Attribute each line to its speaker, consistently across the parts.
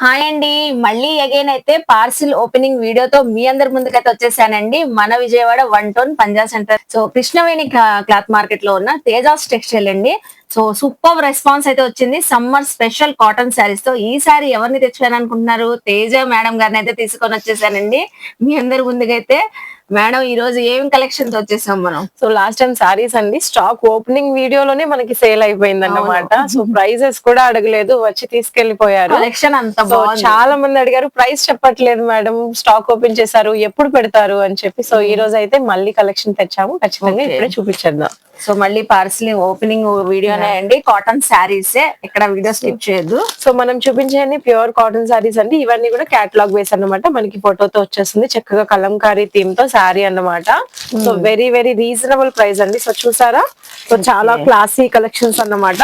Speaker 1: Hi అండి. మళ్ళీ again అయితే పార్సిల్ ఓపెనింగ్ వీడియోతో మీ అందరి ముందుకైతే వచ్చేసానండి. మన Vijayawada 1 town Panja centre. So Krishnaveni cloth market లో ఉన్న తేజాస్ టెక్స్టైల్ అండి. సో సూపర్ రెస్పాన్స్ అయితే వచ్చింది. సమ్మర్ స్పెషల్ కాటన్ శారీస్ తో ఈ సారీ ఎవరిని తెచ్చాను అనుకుంటున్నారు? తేజ మేడం గారిని అయితే తీసుకొని వచ్చేసానండి. మీ అందరి ముందుకైతే మేడం ఈ రోజు ఏం కలెక్షన్ తో వచ్చేసాం మనం.
Speaker 2: సో లాస్ట్ టైం సారీస్ అండి స్టాక్ ఓపెనింగ్ వీడియోలోనే మనకి సేల్ అయిపోయింది అన్నమాట. సో ప్రైజెస్ కూడా అడగలేదు, వచ్చి తీసుకెళ్లిపోయారు.
Speaker 1: కలెక్షన్ అంత
Speaker 2: చాలా మంది అడిగారు, ప్రైస్ చెప్పట్లేదు మేడం, స్టాక్ ఓపెన్ చేశారు, ఎప్పుడు పెడతారు అని చెప్పి. సో ఈ రోజు అయితే మళ్ళీ కలెక్షన్ తెచ్చాము, ఖచ్చితంగా ఇప్పుడే చూపించేద్దాం.
Speaker 1: సో మళ్ళీ పార్సిల్ ఓపెనింగ్ వీడియోనే అండి. కాటన్ శారీస్ ఇక్కడ వీడియో స్కిప్ చేయొద్దు.
Speaker 2: సో మనం చూపించేది ప్యూర్ కాటన్ శారీస్ అండి. ఇవన్నీ కూడా కేటలాగ్ బేస్ అన్నమాట. మనకి ఫోటోతో వచ్చేస్తుంది, చక్కగా కలంకారీ థీమ్ తో శారీ అన్నమాట. So very very reasonable price అండి. సో చూసారా, సో చాలా క్లాసీ కలెక్షన్స్ అన్నమాట.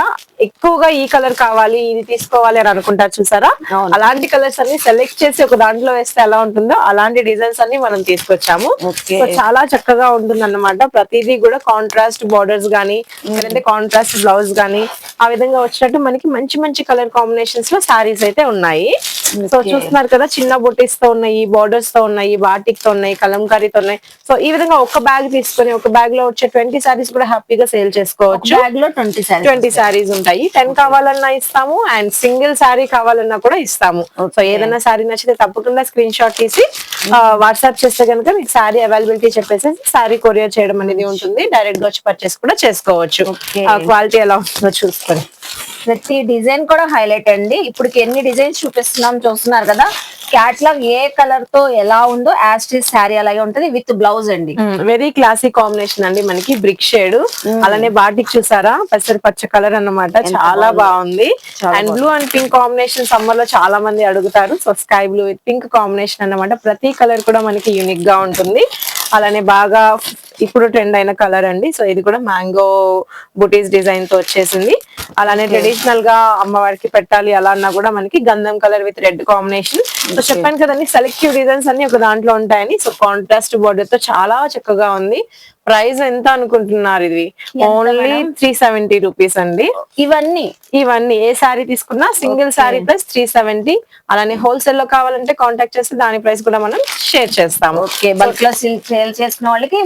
Speaker 2: ఎక్కువగా ఈ కలర్ కావాలి, ఇది తీసుకోవాలి అని అనుకుంటారు చూసారా, అలాంటి కలర్స్ అన్ని సెలెక్ట్ చేసి ఒక దాంట్లో వేస్తే ఎలా ఉంటుందో అలాంటి డిజైన్స్ అన్ని మనం తీసుకొచ్చాము. సో చాలా చక్కగా ఉంటుంది అన్నమాట. ప్రతిదీ కూడా కాంట్రాస్ట్ బోర్డర్స్ గానీ, లేదంటే కాంట్రాస్ట్ బ్లౌజ్ గానీ ఆ విధంగా వచ్చినట్టు మనకి మంచి మంచి కలర్ కాంబినేషన్స్ లో సారీస్ అయితే ఉన్నాయి. సో చూస్తున్నారు కదా, చిన్న బొటీస్ తో ఉన్నాయి, బోర్డర్స్ తో ఉన్నాయి, బాటిక్ తో ఉన్నాయి, కలంకారీతో ఉన్నాయి. సో ఈ విధంగా ఒక బ్యాగ్ తీసుకొని ఒక బ్యాగ్ లో వచ్చే 20 సారీస్ కూడా హ్యాపీగా సేల్ చేసుకోవచ్చు.
Speaker 1: బ్యాగ్ లో 20
Speaker 2: సారీస్ ఉంటాయి. 10 కావాలన్నా ఇస్తాము, అండ్ సింగిల్ సారీ కావాలన్నా కూడా ఇస్తాము. సో ఏదైనా సారీ నచ్చితే తప్పకుండా స్క్రీన్ షాట్ తీసి వాట్సాప్ చేస్తే కనుక మీకు సారీ అవైలబిలిటీ చెప్పేసి సారీ కొరియర్ చేయడం అనేది ఉంటుంది. డైరెక్ట్ గా వచ్చి పర్చేస్ కూడా చేసుకోవచ్చు. క్వాలిటీ ఎలా ఉంటుందో చూసుకొని.
Speaker 1: ప్రతి డిజైన్ కూడా హైలైట్ అండి. ఇప్పుడు ఎన్ని డిజైన్స్ చూపిస్తున్నాం చూస్తున్నారు కదా. క్యాట్లాగ్ ఏ కలర్ తో ఎలా ఉందో యాస్టీస్ శారీ అలాగే ఉంటది విత్ బ్లౌజ్ అండి.
Speaker 2: వెరీ క్లాసిక్ కాంబినేషన్ అండి. మనకి బ్రిక్ షేడ్, అలానే బాటిక్ చూసారా, పెసర పచ్చ కలర్ అన్నమాట. చాలా బాగుంది. And blue and pink combination summer లో చాలా మంది అడుగుతారు. So sky blue with pink combination అన్నమాట. ప్రతి కలర్ కూడా మనకి యూనిక్ గా ఉంటుంది. అలానే బాగా ఇప్పుడు ట్రెండ్ అయిన కలర్ అండి. సో ఇది కూడా మ్యాంగో బుటీస్ డిజైన్ తో వచ్చేసింది. అలానే ట్రెడిషనల్ గా అమ్మవారికి పెట్టాలి అలా అన్నా కూడా మనకి గంధం colour with red combination. So చెప్పాను కదండి, సెలెక్టివ్ డిజైన్స్ అన్ని ఒక దాంట్లో ఉంటాయని. సో కాంట్రాస్ట్ బోర్డర్ తో చాలా చక్కగా ఉంది. ప్రైస్ ఎంత అనుకుంటున్నారు? ఇది ఓన్లీ 370 రూపీస్ అండి. ఇవన్నీ ఏ సారీ తీసుకున్నా సింగిల్ సారీ ప్లస్ 370. అలానే హోల్సేల్ లో కావాలంటే కాంటాక్ట్ చేస్తే దాని ప్రైస్ కూడా మనం షేర్ చేస్తాము.
Speaker 1: బల్క్ లో సేల్ చేసుకున్న వాళ్ళకి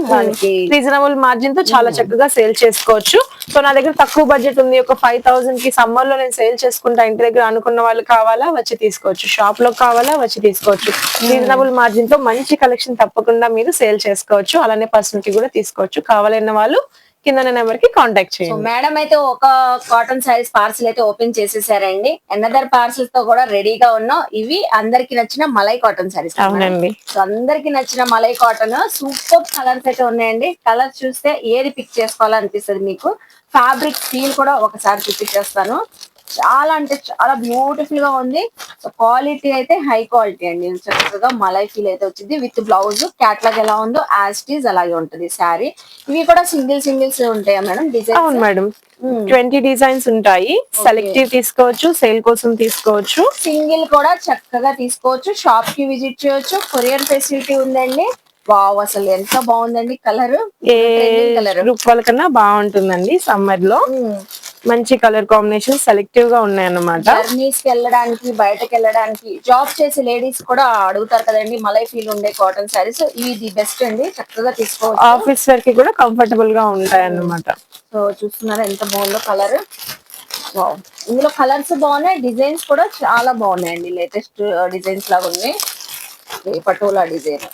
Speaker 2: రీజనబుల్ మార్జిన్ తో చాలా చక్కగా సేల్ చేసుకోవచ్చు. సో నా దగ్గర తక్కువ బడ్జెట్ ఉంది, ఒక 5000 కి సమ్మర్ లో నేను సేల్ చేసుకుంటా, ఇంటి దగ్గర అనుకున్న వాళ్ళు కావాలా వచ్చి తీసుకోవచ్చు, షాప్ లో కావాలా వచ్చి తీసుకోవచ్చు. రీజనబుల్ మార్జిన్ తో మంచి కలెక్షన్ తప్పకుండా మీరు సేల్ చేసుకోవచ్చు. అలానే పర్సనల్ కి కూడా తీసుకోవచ్చు. కావాలన్న వాళ్ళు కింద నెంబర్ కి కాంటాక్ట్ చేయండి.
Speaker 1: మేడం అయితే ఒక కాటన్ సారీస్ పార్సిల్ అయితే ఓపెన్ చేసేసారండి. అనదర్ పార్సిల్స్ తో కూడా రెడీగా ఉన్నాం. ఇవి అందరికి నచ్చిన మలై కాటన్ సారీస్.
Speaker 2: అవునండి.
Speaker 1: సో అందరికి నచ్చిన మలై కాటన్ సూపర్ కలర్స్ అయితే ఉన్నాయండి. కలర్స్ చూస్తే ఏది పిక్ చేసుకోవాలనిపిస్తుంది మీకు. ఫ్యాబ్రిక్ ఫీల్ కూడా ఒకసారి చూపించేస్తాను. చాలా అంటే చాలా బ్యూటిఫుల్ గా ఉంది. సో క్వాలిటీ అయితే హై క్వాలిటీ అండి. చక్కగా మలై ఫీల్ అయితే వచ్చింది విత్ బ్లౌజ్. క్యాట్లాగ్ ఎలా ఉందో యాస్టీస్ అలాగే ఉంటది శారీ. ఇవి కూడా సింగిల్స్ ఉంటాయా మేడం డిజైన్?
Speaker 2: అవును మేడం, 20 డిజైన్స్ ఉంటాయి. సెలెక్టివ్ తీసుకోవచ్చు, సేల్ కోసం తీసుకోవచ్చు,
Speaker 1: సింగిల్ కూడా చక్కగా తీసుకోవచ్చు. షాప్ కి విజిట్ చేయొచ్చు. కొరియర్ ఫెసిలిటీ ఉందండి. వావ్, అసలు ఎంత బాగుందండి కలర్.
Speaker 2: కలర్ రూపాయల కన్నా బాగుంటుందండి. సమ్మర్ లో మంచి కలర్ కాంబినేషన్ సెలెక్టివ్ గా ఉన్నాయి అన్నమాట.
Speaker 1: జర్నీస్ కి వెళ్ళడానికి, బయటకు వెళ్ళడానికి, జాబ్ చేసే లేడీస్ కూడా అడుగుతారు కదండి మలై ఫీల్ ఉండే కాటన్ సారీస్. ఇవి ది బెస్ట్ అండి, చక్కగా తీసుకోవచ్చు.
Speaker 2: ఆఫీస్ వేర్ కి కూడా కంఫర్టబుల్ గా ఉంటాయి అన్నమాట.
Speaker 1: సో చూస్తున్నారా ఎంత బాగుందో కలర్. వావ్, ఇందులో కలర్స్ బాగున్నాయి, డిజైన్స్ కూడా చాలా బాగున్నాయండి. లేటెస్ట్ డిజైన్స్ లాగా ఉన్నాయి. పటోలా డిజైన్.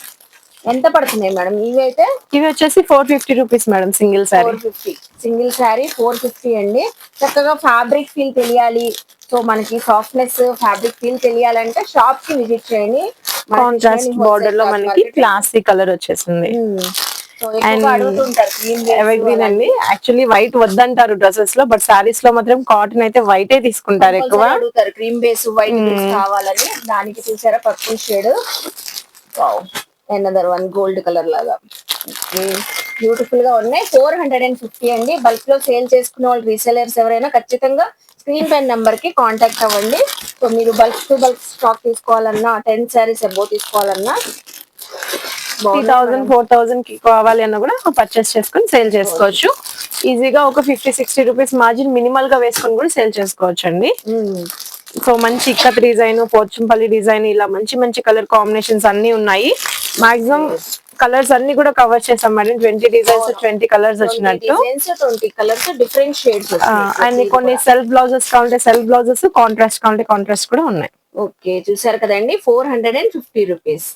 Speaker 1: ఎంత పడుతున్నాయి మేడం ఇవి అయితే?
Speaker 2: ఇవి వచ్చేసి 450 rupees madam. Single sorry
Speaker 1: 450. Single sorry 450 అండి. చక్కగా ఫ్యాబ్రిక్ ఫీల్ తెలియాలి, సో మనకి సాఫ్ట్నెస్ ఫ్యాబ్రిక్ ఫీల్ తెలియాలంటే షాప్ కి విజిట్ చేయండి.
Speaker 2: కాంట్రాస్ట్ బోర్డర్ లో మనకి క్లాసిక్ కలర్ వచ్చేసింది. ఎవర్ అండి. యాక్చువల్లీ వైట్ వద్దంటారు డ్రెస్సెస్ లో, బట్ సారీస్ లో మాత్రం కాటన్ అయితే వైటే తీసుకుంటారు ఎక్కువ.
Speaker 1: అడుగుతారు క్రీమ్ బేస్ వైట్ కావాలని. దానికి చూసారా purple shade. Another one gold colour లాగా బ్యూటిఫుల్ గా ఉన్నాయి. 450 అండి. బల్క్ లో సేల్ చేసుకున్న వాళ్ళు రీసెలర్స్ ఎవరైనా ఖచ్చితంగా స్క్రీన్ పైన నెంబర్ కి కాంటాక్ట్ అవ్వండి. సో మీరు బల్క్ టు బల్క్ స్టాక్ తీసుకోవాలన్నా, 10 సారీస్ అబౌవ్ తీసుకోవాలన్నా
Speaker 2: 3000 4000 కి కావాలి అన్న కూడా పర్చేస్ చేసుకొని సేల్ చేసుకోవచ్చు. ఈజీగా ఒక 50-60 రూపీస్ మార్జిన్ మినిమల్ గా వేసుకొని కూడా సేల్ చేసుకోవచ్చు అండి. సో మంచి ఇక్కత్ డిజైన్, పోచంపల్లి డిజైన్, ఇలా మంచి మంచి కలర్ కాంబినేషన్స్ అన్ని ఉన్నాయి. మాక్సిమం కలర్స్ అన్ని కూడా కవర్ చేసాం మేడం. 20 డిజైన్స్ 20 కలర్స్ వచ్చినట్టు.
Speaker 1: 20 కలర్స్ డిఫరెంట్ షేడ్స్.
Speaker 2: అండ్ కొన్ని సెల్ఫ్ బ్లౌజెస్ కావాలంటే సెల్ఫ్ బ్లౌజెస్, కాంట్రాస్ట్ కావాలంటే కాంట్రాస్ట్ కూడా ఉన్నాయి.
Speaker 1: ఓకే, చూసారు కదండి, 450 రూపీస్.